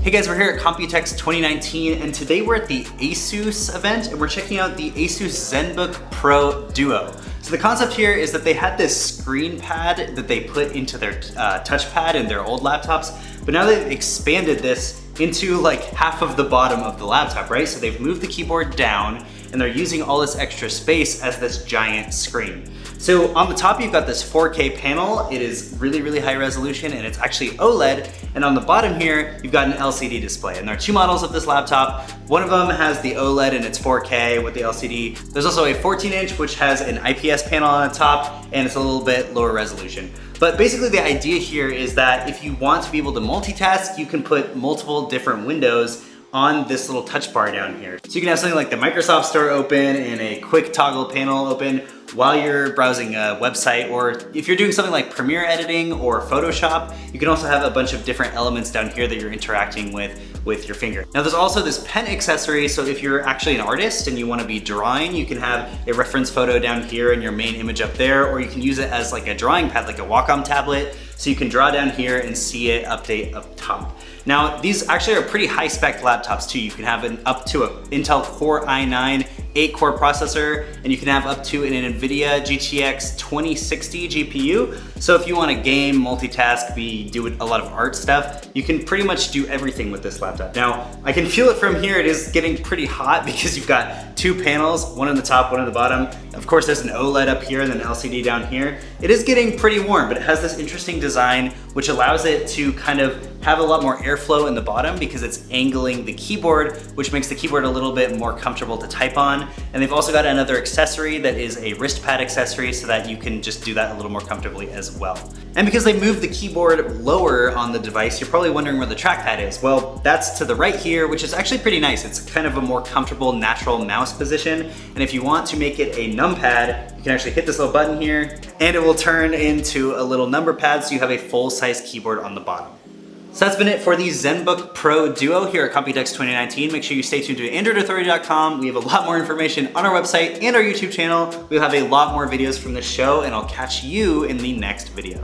Hey guys, we're here at Computex 2019 and today we're at the ASUS event and we're checking out the ASUS Zenbook Pro Duo. So the concept here is that they had this screen pad that they put into their touchpad in their old laptops, but now they've expanded this into like half of the bottom of the laptop, right? So they've moved the keyboard down and they're using all this extra space as this giant screen. So on the top, you've got this 4K panel. It is really, really high resolution and it's actually OLED. And on the bottom here, you've got an LCD display. And there are two models of this laptop. One of them has the OLED and it's 4K with the LCD. There's also a 14-inch, which has an IPS panel on the top and it's a little bit lower resolution. But basically the idea here is that if you want to be able to multitask, you can put multiple different windows on this little touch bar down here. So you can have something like the Microsoft Store open and a quick toggle panel open while you're browsing a website, or if you're doing something like Premiere editing or Photoshop, you can also have a bunch of different elements down here that you're interacting with your finger. Now there's also this pen accessory, so if you're actually an artist and you want to be drawing, you can have a reference photo down here and your main image up there, or you can use it as like a drawing pad, like a Wacom tablet, so you can draw down here and see it update up top. Now, these actually are pretty high spec laptops too. You can have an up to an Intel Core i9 8-core processor, and you can have up to an NVIDIA GTX 2060 GPU. So if you want to game, multitask, do a lot of art stuff, you can pretty much do everything with this laptop. Now, I can feel it from here. It is getting pretty hot because you've got two panels, one on the top, one on the bottom. Of course, there's an OLED up here and then an LCD down here. It is getting pretty warm, but it has this interesting design which allows it to kind of have a lot more airflow in the bottom because it's angling the keyboard, which makes the keyboard a little bit more comfortable to type on. And they've also got another accessory that is a wrist pad accessory so that you can just do that a little more comfortably as well. And because they moved the keyboard lower on the device, you're probably wondering where the trackpad is. Well, that's to the right here, which is actually pretty nice. It's kind of a more comfortable, natural mouse position. And if you want to make it a numpad, you can actually hit this little button here and it will turn into a little number pad so you have a full-size keyboard on the bottom. So that's been it for the Zenbook Pro Duo here at Computex 2019. Make sure you stay tuned to AndroidAuthority.com. We have a lot more information on our website and our YouTube channel. We'll have a lot more videos from this show, and I'll catch you in the next video.